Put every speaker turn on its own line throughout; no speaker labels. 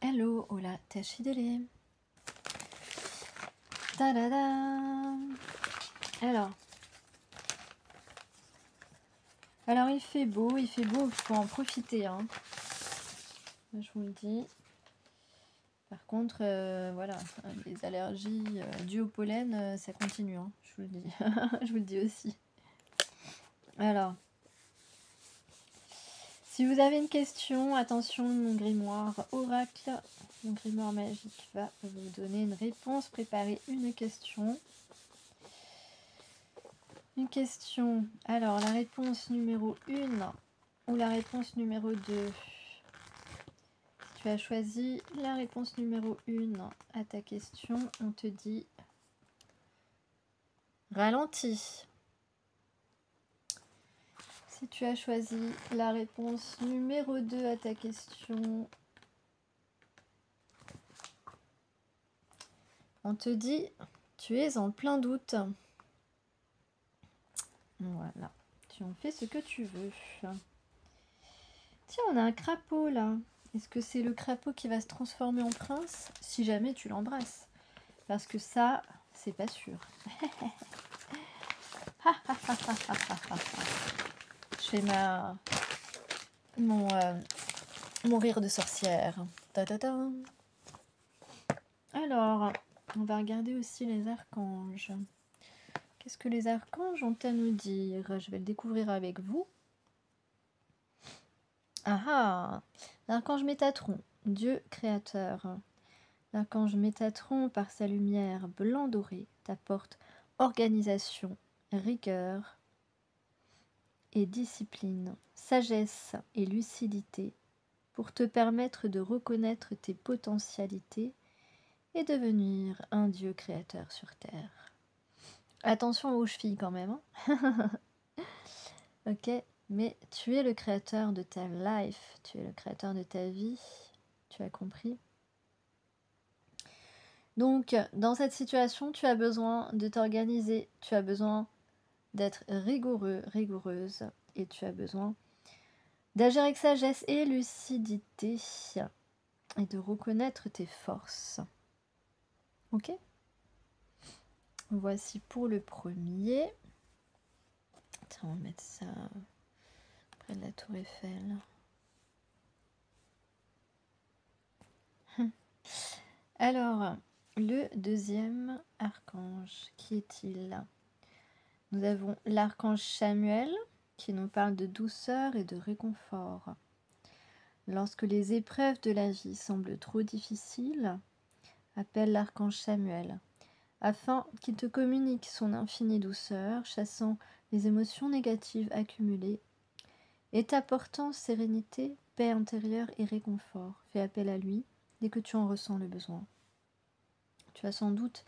Hello, hola, tachidele. Ta-da-da. Alors il fait beau, il faut en profiter, hein. Je vous le dis. Par contre, voilà, les allergies dues au pollen, ça continue, hein, je vous le dis. Je vous le dis aussi. Alors, si vous avez une question, attention, mon grimoire oracle, mon grimoire magique va vous donner une réponse. Préparez une question. Une question. Alors, la réponse numéro 1 ou la réponse numéro 2? Tu as choisi la réponse numéro 1 à ta question. On te dit ralenti. Si tu as choisi la réponse numéro 2 à ta question, on te dit tu es en plein doute. Voilà, tu en fais ce que tu veux. Tiens, on a un crapaud là. Est-ce que c'est le crapaud qui va se transformer en prince si jamais tu l'embrasses? Parce que ça, c'est pas sûr. Je fais mon rire de sorcière. Ta-ta-ta. Alors, on va regarder aussi les archanges. Qu'est-ce que les archanges ont à nous dire? Je vais le découvrir avec vous. Ah ah! L'archange Métatron, Dieu créateur. L'archange Métatron, par sa lumière blanc doré, t'apporte organisation, rigueur et discipline, sagesse et lucidité pour te permettre de reconnaître tes potentialités et devenir un Dieu créateur sur Terre. Attention aux chevilles quand même, hein. Ok, mais tu es le créateur de ta life, tu es le créateur de ta vie, tu as compris? Donc, dans cette situation, tu as besoin de t'organiser, tu as besoin d'être rigoureux, rigoureuse, et tu as besoin d'agir avec sagesse et lucidité, et de reconnaître tes forces. Ok? Voici pour le premier. Tiens, on va mettre ça près de la tour Eiffel. Alors, le deuxième archange, qui est-il? Nous avons l'archange Chamuel, qui nous parle de douceur et de réconfort. Lorsque les épreuves de la vie semblent trop difficiles, appelle l'archange Chamuel, afin qu'il te communique son infinie douceur, chassant les émotions négatives accumulées et t'apportant sérénité, paix intérieure et réconfort. Fais appel à lui dès que tu en ressens le besoin. Tu as sans doute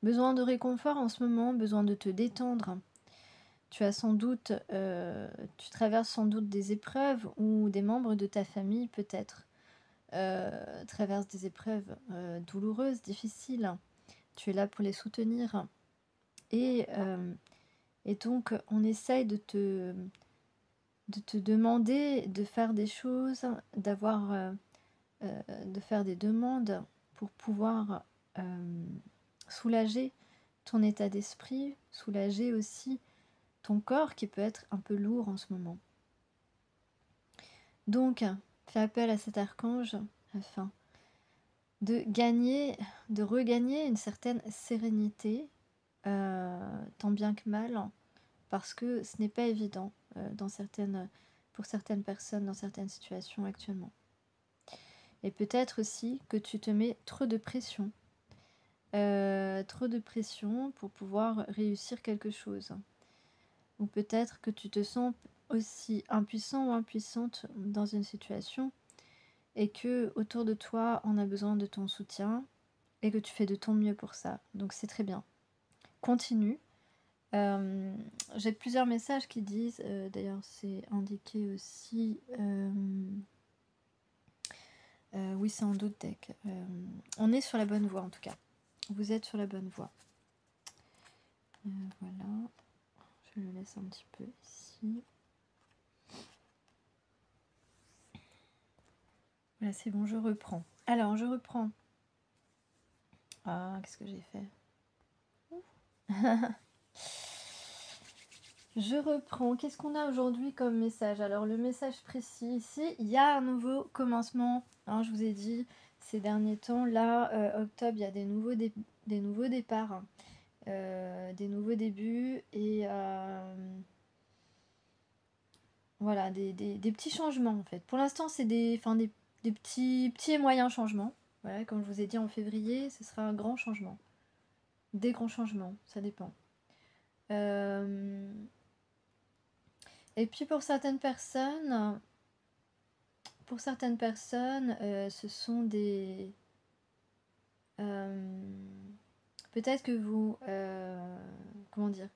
besoin de réconfort en ce moment, besoin de te détendre. Tu as sans doute, tu traverses sans doute des épreuves ou des membres de ta famille peut-être traversent des épreuves douloureuses, difficiles. Tu es là pour les soutenir. Et donc, on essaye de te demander de faire des choses, de faire des demandes pour pouvoir soulager ton état d'esprit, soulager aussi ton corps qui peut être un peu lourd en ce moment. Donc, fais appel à cet archange afin de regagner une certaine sérénité, tant bien que mal, parce que ce n'est pas évident pour certaines personnes dans certaines situations actuellement. Et peut-être aussi que tu te mets trop de pression pour pouvoir réussir quelque chose. Ou peut-être que tu te sens aussi impuissant ou impuissante dans une situation et que autour de toi on a besoin de ton soutien et que tu fais de ton mieux pour ça. Donc c'est très bien. Continue. J'ai plusieurs messages qui disent, d'ailleurs c'est indiqué aussi, oui c'est en doute deck, on est sur la bonne voie en tout cas, vous êtes sur la bonne voie. Voilà, je le laisse un petit peu ici. Voilà, c'est bon, je reprends. Alors, je reprends. Ah, qu'est-ce que j'ai fait? Je reprends. Qu'est-ce qu'on a aujourd'hui comme message? Alors, le message précis ici, il y a un nouveau commencement. Hein, je vous ai dit ces derniers temps, là, octobre, il y a des nouveaux départs, hein, des nouveaux débuts et voilà, des petits changements en fait. Pour l'instant, c'est des petits et moyens changements. Voilà, comme je vous ai dit en février, ce sera un grand changement. Des grands changements, ça dépend. Et puis pour certaines personnes, ce sont des... peut-être que vous... comment dire?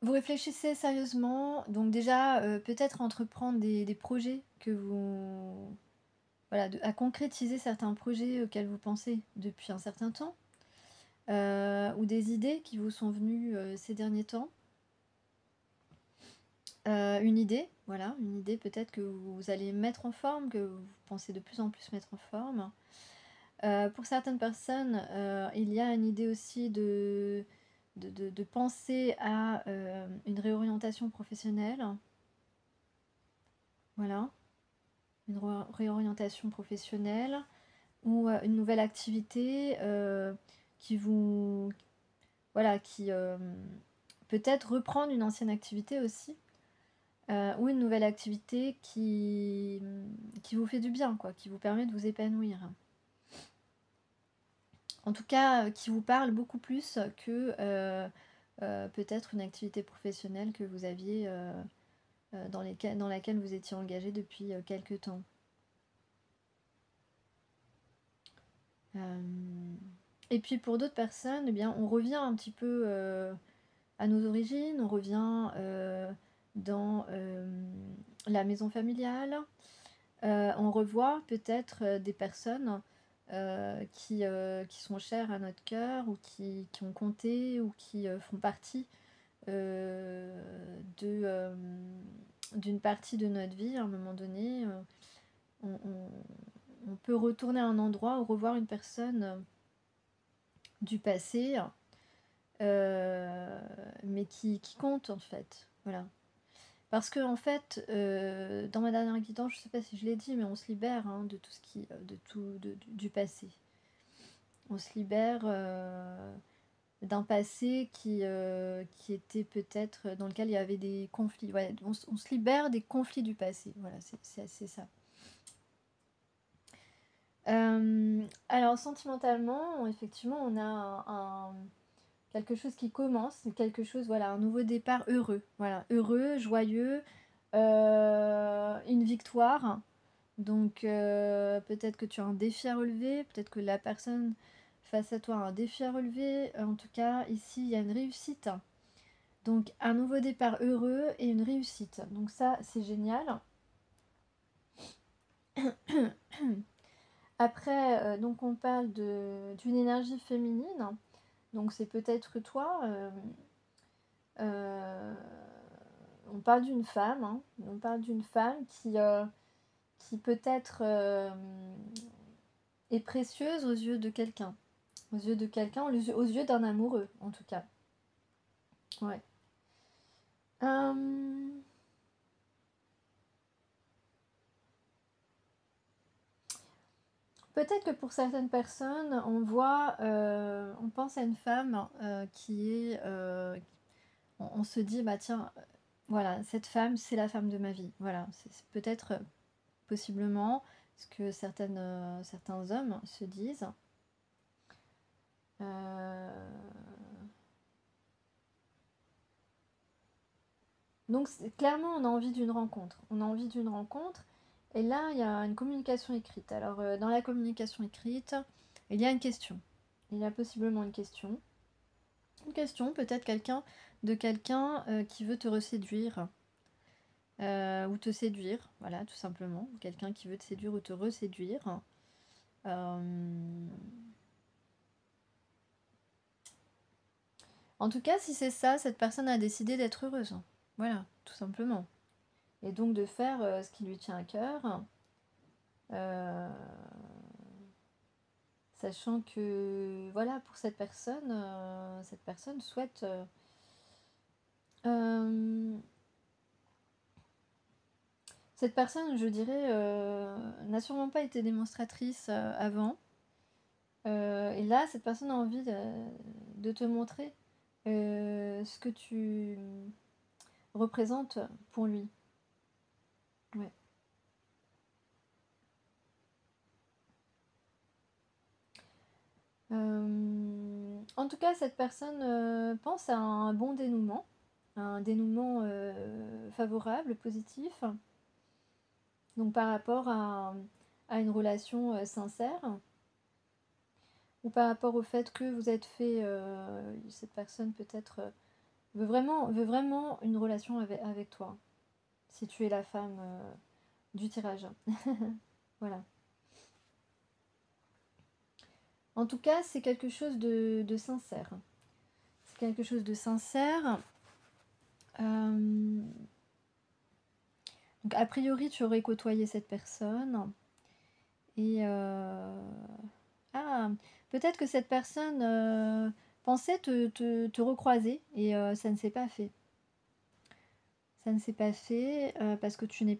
Vous réfléchissez sérieusement, donc déjà peut-être entreprendre des projets que vous... Voilà, à concrétiser certains projets auxquels vous pensez depuis un certain temps, ou des idées qui vous sont venues ces derniers temps. Une idée, voilà, une idée peut-être que vous allez mettre en forme, que vous pensez de plus en plus mettre en forme. Pour certaines personnes, il y a une idée aussi de penser à une réorientation professionnelle. Voilà, une réorientation professionnelle ou une nouvelle activité qui vous... Voilà, qui peut-être reprendre une ancienne activité aussi. Ou une nouvelle activité qui vous fait du bien, quoi, qui vous permet de vous épanouir. En tout cas, qui vous parle beaucoup plus que peut-être une activité professionnelle que vous aviez dans laquelle vous étiez engagé depuis quelques temps. Et puis pour d'autres personnes, eh bien, on revient un petit peu à nos origines, on revient dans la maison familiale. On revoit peut-être des personnes qui sont chères à notre cœur ou qui ont compté ou qui font partie d'une partie de notre vie. À un moment donné, on peut retourner à un endroit ou revoir une personne du passé, mais qui compte en fait. Voilà. Parce que en fait, dans ma dernière guidance, je sais pas si je l'ai dit, mais on se libère de tout ce qui, du passé. On se libère d'un passé qui était peut-être dans lequel il y avait des conflits. Ouais, on se libère des conflits du passé. Voilà, c'est ça. Alors sentimentalement, effectivement, on a quelque chose qui commence, quelque chose, voilà, un nouveau départ heureux, voilà, heureux, joyeux, une victoire. Donc peut-être que tu as un défi à relever, peut-être que la personne face à toi a un défi à relever. En tout cas, ici, il y a une réussite. Donc un nouveau départ heureux et une réussite. Donc ça, c'est génial. Après, donc on parle d'une énergie féminine. Donc c'est peut-être toi. On parle d'une femme. Hein. On parle d'une femme qui peut-être est précieuse aux yeux de quelqu'un. Aux yeux de quelqu'un, aux yeux d'un amoureux, en tout cas. Ouais. Peut-être que pour certaines personnes, on pense à une femme qui est... on se dit, bah tiens, voilà, cette femme, c'est la femme de ma vie. Voilà, c'est peut-être possiblement ce que certains hommes se disent. Donc clairement, on a envie d'une rencontre. On a envie d'une rencontre. Et là, il y a une communication écrite. Alors, dans la communication écrite, il y a une question. Il y a possiblement une question. Une question, peut-être quelqu'un qui veut te reséduire. Ou te séduire, voilà, tout simplement. Quelqu'un qui veut te séduire ou te reséduire. En tout cas, si c'est ça, cette personne a décidé d'être heureuse. Voilà, tout simplement. Et donc de faire ce qui lui tient à cœur. Euh, Sachant que, voilà, pour cette personne souhaite... cette personne, je dirais, n'a sûrement pas été démonstratrice avant. Et là, cette personne a envie de te montrer ce que tu représentes pour lui. Ouais. En tout cas, cette personne pense à un bon dénouement, un dénouement favorable, positif, donc par rapport à une relation sincère, ou par rapport au fait que vous êtes fait, cette personne peut-être veut vraiment une relation avec toi, si tu es la femme du tirage. Voilà. En tout cas, c'est quelque chose de sincère. C'est quelque chose de sincère. Donc, a priori, tu aurais côtoyé cette personne. Et peut-être que cette personne pensait te recroiser et ça ne s'est pas fait. Ça ne s'est pas fait parce que tu n'as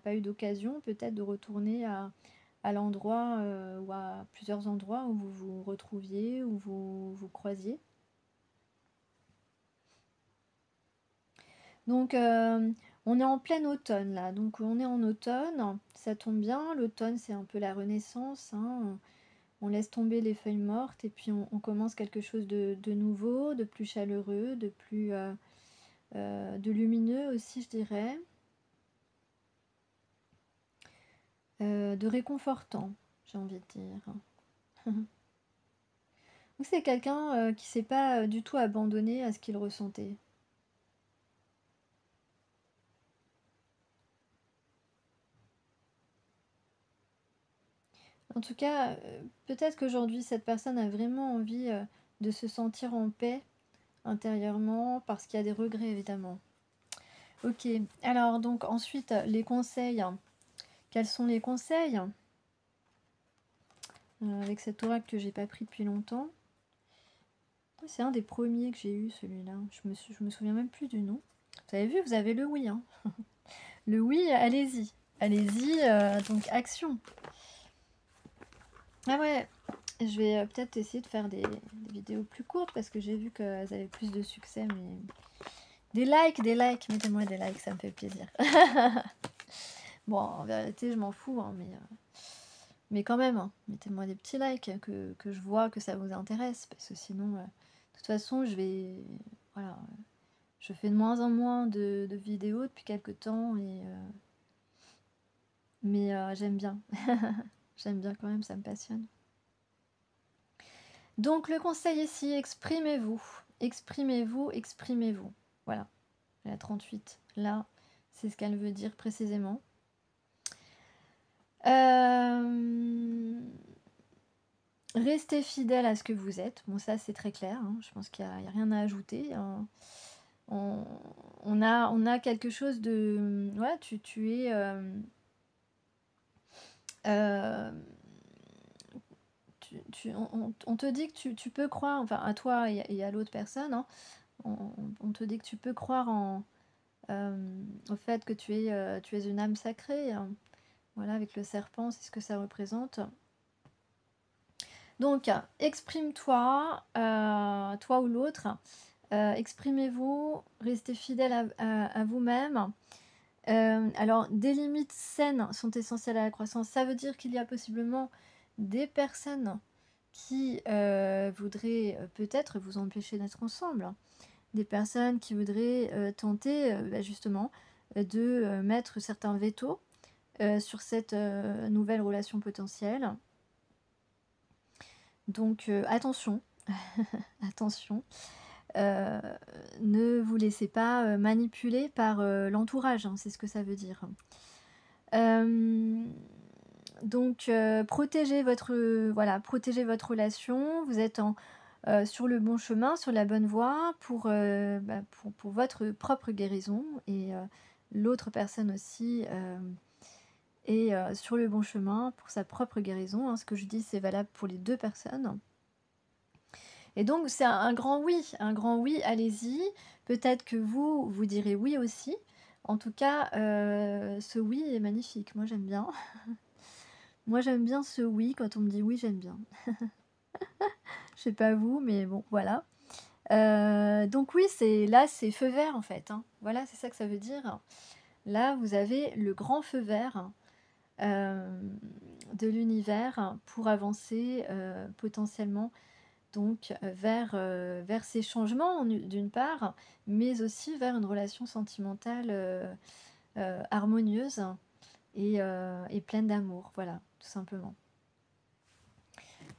pas eu d'occasion peut-être de retourner à l'endroit ou à plusieurs endroits où vous vous retrouviez, où vous vous croisiez. Donc on est en plein automne là, donc on est en automne, ça tombe bien, l'automne c'est un peu la renaissance, hein. On laisse tomber les feuilles mortes et puis on commence quelque chose de nouveau, de plus chaleureux, de lumineux aussi je dirais, de réconfortant j'ai envie de dire. Ou c'est quelqu'un qui s'est pas du tout abandonné à ce qu'il ressentait. En tout cas, peut-être qu'aujourd'hui, cette personne a vraiment envie de se sentir en paix intérieurement parce qu'il y a des regrets, évidemment. Ok, alors donc ensuite, les conseils. Quels sont les conseils avec cet oracle que j'ai pas pris depuis longtemps? C'est un des premiers que j'ai eu, celui-là. Je me souviens même plus du nom. Vous avez vu, vous avez le oui. Hein. Le oui, allez-y. Allez-y, donc action. Ah ouais, je vais peut-être essayer de faire des vidéos plus courtes parce que j'ai vu qu'elles avaient plus de succès. Mais des likes, mettez-moi des likes, ça me fait plaisir. Bon, en vérité, je m'en fous, hein, mais quand même, hein, mettez-moi des petits likes que je vois que ça vous intéresse parce que sinon, de toute façon, voilà, je fais de moins en moins de vidéos depuis quelques temps mais j'aime bien. J'aime bien quand même, ça me passionne. Donc le conseil ici, exprimez-vous. Exprimez-vous, exprimez-vous. Voilà, la 38. Là, c'est ce qu'elle veut dire précisément. Restez fidèle à ce que vous êtes. Bon, ça c'est très clair. Hein. Je pense qu'il n'y a rien à ajouter. Hein. On a quelque chose de... Ouais, tu es... on te dit que tu peux croire, enfin à toi et à l'autre personne, hein, on te dit que tu peux croire au fait que tu es une âme sacrée. Hein. Voilà, avec le serpent, c'est ce que ça représente. Donc, exprime-toi, toi ou l'autre. Exprimez-vous, restez fidèle à vous-même. Alors, des limites saines sont essentielles à la croissance. Ça veut dire qu'il y a possiblement des personnes qui voudraient peut-être vous empêcher d'être ensemble. Des personnes qui voudraient tenter justement de mettre certains vétos sur cette nouvelle relation potentielle. Donc attention, attention. Ne vous laissez pas manipuler par l'entourage, hein, c'est ce que ça veut dire. Donc protégez votre relation, vous êtes sur le bon chemin, sur la bonne voie pour votre propre guérison et l'autre personne aussi et sur le bon chemin pour sa propre guérison, hein. Ce que je dis, c'est valable pour les 2 personnes. Et donc c'est un grand oui, allez-y. Peut-être que vous, vous direz oui aussi. En tout cas, ce oui est magnifique. Moi, j'aime bien. Moi, j'aime bien ce oui. Quand on me dit oui, j'aime bien. Je sais pas vous, mais bon, voilà. Donc oui, c'est feu vert en fait, hein. Voilà, c'est ça que ça veut dire. Là, vous avez le grand feu vert de l'univers pour avancer potentiellement donc vers ces changements d'une part, mais aussi vers une relation sentimentale harmonieuse et pleine d'amour, voilà, tout simplement.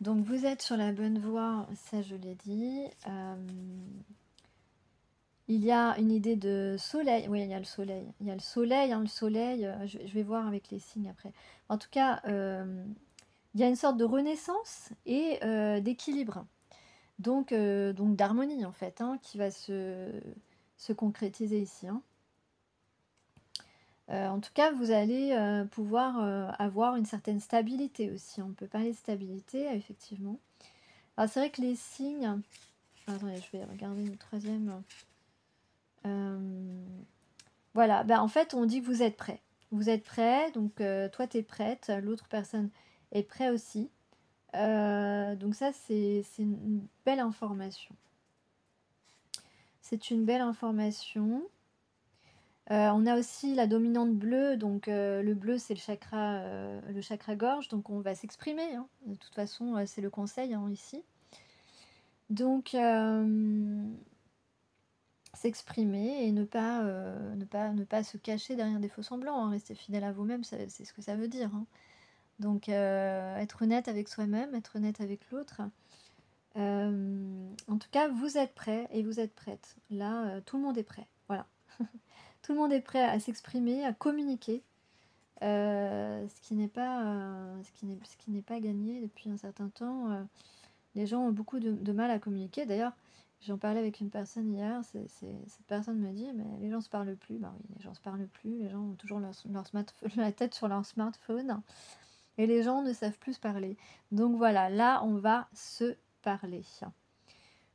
Donc vous êtes sur la bonne voie, ça je l'ai dit. Il y a une idée de soleil, oui il y a le soleil, il y a le soleil, hein, le soleil, je vais voir avec les signes après. En tout cas, il y a une sorte de renaissance et d'équilibre. Donc d'harmonie en fait, hein, qui va se concrétiser ici, hein. En tout cas, vous allez pouvoir avoir une certaine stabilité aussi. On peut parler de stabilité, effectivement. Alors c'est vrai que les signes... Attendez, je vais regarder une troisième. Voilà, ben, en fait, on dit que vous êtes prêt. Vous êtes prêt, donc toi, tu es prête, l'autre personne est prêt aussi. Donc ça, c'est une belle information. C'est une belle information. On a aussi la dominante bleue, donc le bleu c'est le chakra gorge, donc on va s'exprimer, hein. De toute façon, c'est le conseil, hein, ici. Donc s'exprimer et ne pas se cacher derrière des faux semblants, hein. Rester fidèle à vous-même, c'est ce que ça veut dire, hein. Donc être honnête avec soi-même, être honnête avec l'autre. En tout cas, vous êtes prêts et vous êtes prête. Là, tout le monde est prêt. Voilà. Tout le monde est prêt à s'exprimer, à communiquer, ce qui n'est pas gagné depuis un certain temps. Les gens ont beaucoup de mal à communiquer. D'ailleurs, j'en parlais avec une personne hier, cette personne me dit, mais les gens se parlent plus. Bah oui, les gens se parlent plus, les gens ont toujours leur smartphone, la tête sur leur smartphone, et les gens ne savent plus se parler. Donc voilà, là, on va se parler.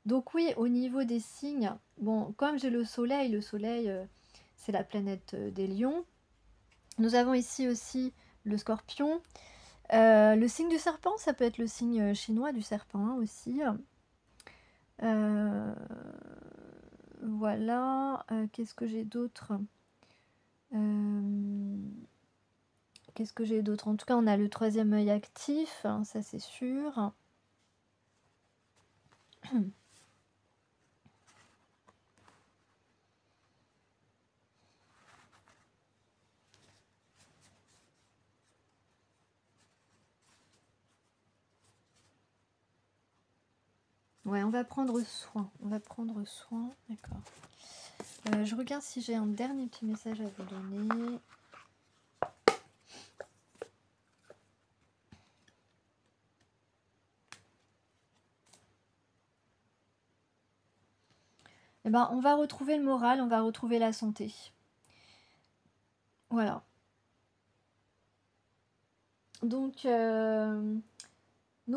Donc oui, au niveau des signes, bon, comme j'ai le soleil, c'est la planète des lions. Nous avons ici aussi le scorpion. Le signe du serpent, ça peut être le signe chinois du serpent, hein, aussi. Voilà. Qu'est-ce que j'ai d'autre? Qu'est-ce que j'ai d'autre? En tout cas, on a le troisième œil actif, hein, ça c'est sûr. Ouais, on va prendre soin. On va prendre soin, d'accord. Je regarde si j'ai un dernier petit message à vous donner. Eh ben, on va retrouver le moral, on va retrouver la santé. Voilà. Donc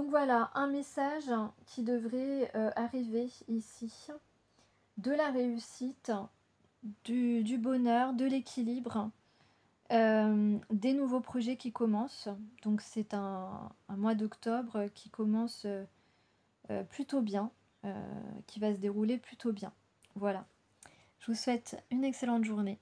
voilà, un message qui devrait arriver ici. De la réussite, du bonheur, de l'équilibre, des nouveaux projets qui commencent. Donc c'est un mois d'octobre qui commence plutôt bien, qui va se dérouler plutôt bien. Voilà. Je vous souhaite une excellente journée.